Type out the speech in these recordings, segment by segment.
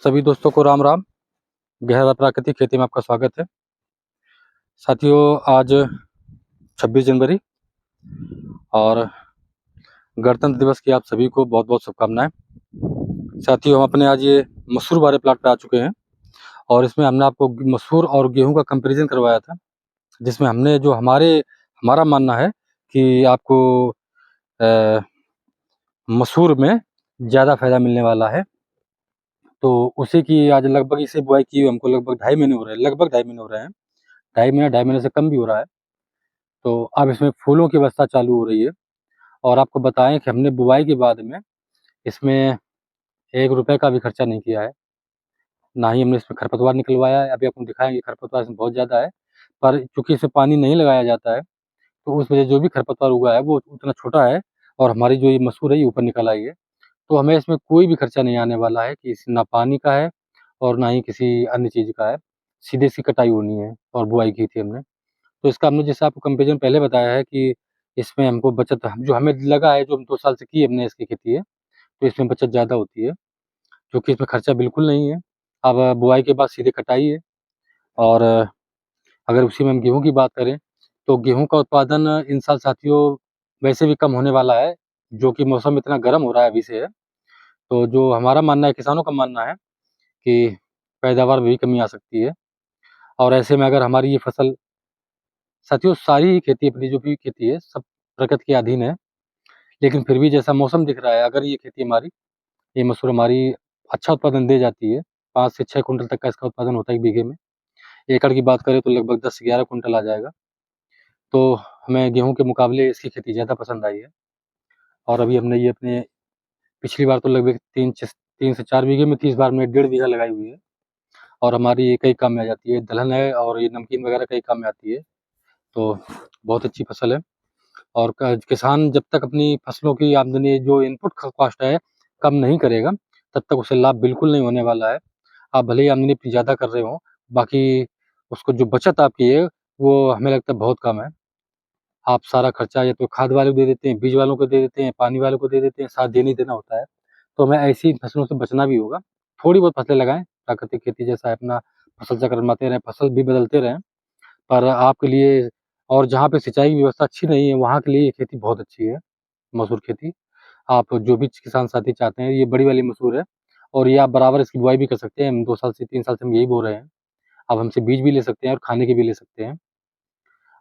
सभी दोस्तों को राम राम। गहरा प्राकृतिक खेती में आपका स्वागत है। साथियों, आज 26 जनवरी और गणतंत्र दिवस की आप सभी को बहुत बहुत शुभकामनाएं। साथियों, हम अपने आज ये मसूर वाले प्लाट पे आ चुके हैं और इसमें हमने आपको मसूर और गेहूं का कंपैरिजन करवाया था, जिसमें हमने जो हमारा मानना है कि आपको मसूर में ज़्यादा फायदा मिलने वाला है। तो उसी की आज लगभग इसे बुआई की हुई हमको लगभग 2.5 महीने हो रहे हैं, लगभग 2.5 महीने हो रहे हैं। 2.5 महीने से कम भी हो रहा है। तो अब इसमें फूलों की अवस्था चालू हो रही है और आपको बताएं कि हमने बुआई के बाद में इसमें 1 रुपये का भी खर्चा नहीं किया है, ना ही हमने इसमें खरपतवार निकलवाया है। अभी आपको दिखाएंगे खरपतवार इसमें बहुत ज़्यादा है, पर चूंकि इसमें पानी नहीं लगाया जाता है तो उस वजह जो भी खरपतवार उगा है वो उतना छोटा है और हमारी जो ये मसूर है ये ऊपर निकल आई है। तो हमें इसमें कोई भी खर्चा नहीं आने वाला है कि ना पानी का है और ना ही किसी अन्य चीज़ का है। सीधे सी कटाई होनी है और बुआई की थी हमने। तो इसका हमने जैसे आपको कंपेरिजन पहले बताया है कि इसमें हमको बचत जो हमें लगा है, जो हम 2 साल से की हमने इसकी खेती है, तो इसमें बचत ज़्यादा होती है क्योंकि इसमें खर्चा बिल्कुल नहीं है। अब बुआई के बाद सीधे कटाई है। और अगर उसी में हम गेहूँ की बात करें तो गेहूँ का उत्पादन इन साल साथियों वैसे भी कम होने वाला है, जो कि मौसम इतना गर्म हो रहा है अभी से है। तो जो हमारा मानना है, किसानों का मानना है कि पैदावार में भी कमी आ सकती है। और ऐसे में अगर हमारी ये फसल साथियों, सारी ही खेती, अपनी जो भी खेती है सब प्रकृति के अधीन है, लेकिन फिर भी जैसा मौसम दिख रहा है, अगर ये खेती हमारी, ये मसूर हमारी अच्छा उत्पादन दे जाती है, 5 से 6 कुंटल तक का इसका उत्पादन होता है 1 बीघे में। एकड़ की बात करें तो लगभग 10 से 11 कुंटल आ जाएगा। तो हमें गेहूँ के मुकाबले इसकी खेती ज़्यादा पसंद आई है। और अभी हमने ये अपने पिछली बार तो लगभग 3 से 4 बीघे में थी, इस बार हमने 1.5 बीघा लगाई हुई है और हमारी ये कई काम में आ जाती है। दलहन है और ये नमकीन वगैरह कई काम में आती है। तो बहुत अच्छी फसल है। और किसान जब तक अपनी फसलों की आमदनी, जो इनपुट कॉस्ट है, कम नहीं करेगा, तब तक उसे लाभ बिल्कुल नहीं होने वाला है। आप भले ही आमदनी अपनी ज़्यादा कर रहे हो, बाकी उसको जो बचत आपकी है वो हमें लगता है बहुत कम है। आप सारा खर्चा या तो खाद वाले को दे देते हैं, बीज वालों को दे देते हैं, पानी वालों को दे देते हैं, साथ देना ही देना होता है। तो हमें ऐसी फसलों से बचना भी होगा। थोड़ी बहुत फसलें लगाएं, प्राकृतिक खेती जैसा है, अपना फसल चक्र बनाते रहें, फसल भी बदलते रहें। पर आपके लिए, और जहाँ पे सिंचाई की व्यवस्था अच्छी नहीं है वहाँ के लिए ये खेती बहुत अच्छी है, मसूर खेती। आप जो भी किसान साथी चाहते हैं, ये बड़ी वाली मसूर है और ये आप बराबर इसकी बुआई भी कर सकते हैं। हम 2 साल से 3 साल से हम यही बो रहे हैं। आप हमसे बीज भी ले सकते हैं और खाने के भी ले सकते हैं।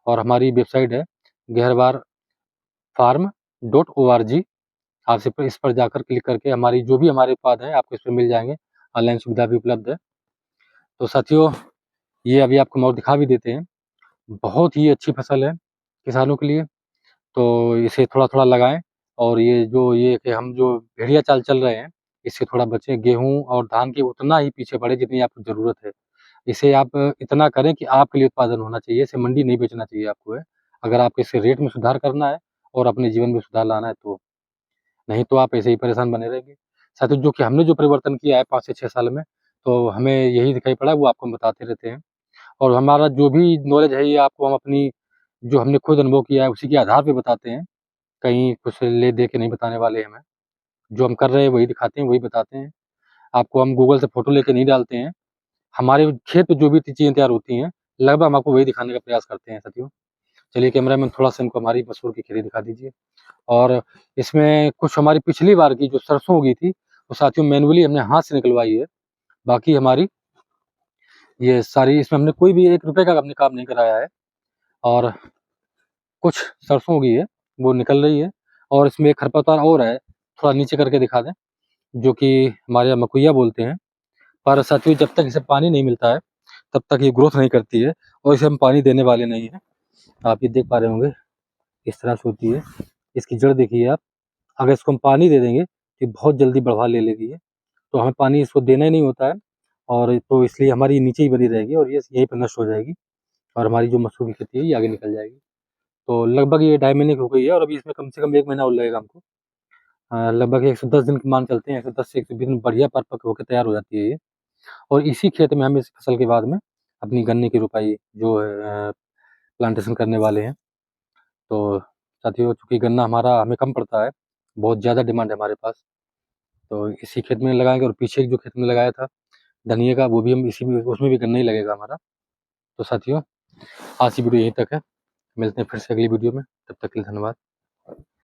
और हमारी वेबसाइट है gherwarfarm.org। आप इस पर जाकर क्लिक करके हमारी जो भी हमारे उत्पाद हैं आपको इस पर मिल जाएंगे। ऑनलाइन सुविधा भी उपलब्ध है। तो साथियों, ये अभी आपको हम और दिखा भी देते हैं। बहुत ही अच्छी फसल है किसानों के लिए। तो इसे थोड़ा-थोड़ा लगाएँ और ये कि हम जो भेड़िया चाल चल रहे हैं, इससे थोड़ा बचें। गेहूँ और धान के उतना ही पीछे बढ़ें जितनी आपको ज़रूरत है। इसे आप इतना करें कि आपके लिए उत्पादन होना चाहिए, इसे मंडी नहीं बेचना चाहिए आपको है। अगर आपको इसे रेट में सुधार करना है और अपने जीवन में सुधार लाना है तो, नहीं तो आप ऐसे ही परेशान बने रहेंगे। साथियों, जो कि हमने जो परिवर्तन किया है 5 से 6 साल में, तो हमें यही दिखाई पड़ा है, वो आपको हम बताते रहते हैं। और हमारा जो भी नॉलेज है ये आपको हम अपनी, जो हमने खुद अनुभव किया है उसी के आधार पे बताते हैं। कहीं कुछ ले दे के नहीं बताने वाले हमें। जो हम कर रहे हैं वही दिखाते हैं, वही बताते हैं। आपको हम गूगल से फ़ोटो लेके नहीं डालते हैं। हमारे खेत पे जो भी चीज़ें तैयार होती हैं, लगभग हम आपको वही दिखाने का प्रयास करते हैं साथियों। चलिए कैमरामैन, थोड़ा-सा हमको हमारी मसूर की खेती दिखा दीजिए। और इसमें कुछ हमारी पिछली बार की जो सरसों उगी थी, वो साथियों मैनुअली हमने हाथ से निकलवाई है। बाकी हमारी ये सारी, इसमें हमने कोई भी 1 रुपए का हमने काम नहीं कराया है। और कुछ सरसों उगी है, वो निकल रही है। और इसमें एक खरपतवार और है, थोड़ा नीचे करके दिखा दें, जो कि हमारे यहाँ मकोइया बोलते हैं। पर साथियों, जब तक इसे पानी नहीं मिलता है, तब तक ये ग्रोथ नहीं करती है और इसे हम पानी देने वाले नहीं हैं। आप ये देख पा रहे होंगे, इस तरह से होती है। इसकी जड़ देखिए आप। अगर इसको हम पानी दे देंगे, तो ये बहुत जल्दी बढ़वा ले लेगी ये। तो हमें पानी इसको देना ही नहीं होता है और तो इसलिए हमारी नीचे ही बनी रहेगी और ये यहीं पे नष्ट हो जाएगी और हमारी जो मसूर की खेती है, ये आगे निकल जाएगी। तो लगभग ये 2.5 महीने की हो गई है और अभी इसमें कम से कम 1 महीना और लगेगा हमको। लगभग 110 दिन की मान चलते हैं, 110 से 120 दिन बढ़िया परिपक्व होकर तैयार हो जाती है ये। और इसी खेत में हम इस फसल के बाद में अपनी गन्ने की रोपाई जो है प्लांटेशन करने वाले हैं। तो साथियों, चूँकि गन्ना हमारा हमें कम पड़ता है, बहुत ज़्यादा डिमांड है हमारे पास, तो इसी खेत में लगाएँगे। और पीछे जो खेत में लगाया था, धनिया का वो भी हम इसी में उसमें भी गन्ना ही लगेगा हमारा। तो साथियों आज की वीडियो यहीं तक है, मिलते हैं फिर से अगली वीडियो में, तब तक के लिए धन्यवाद।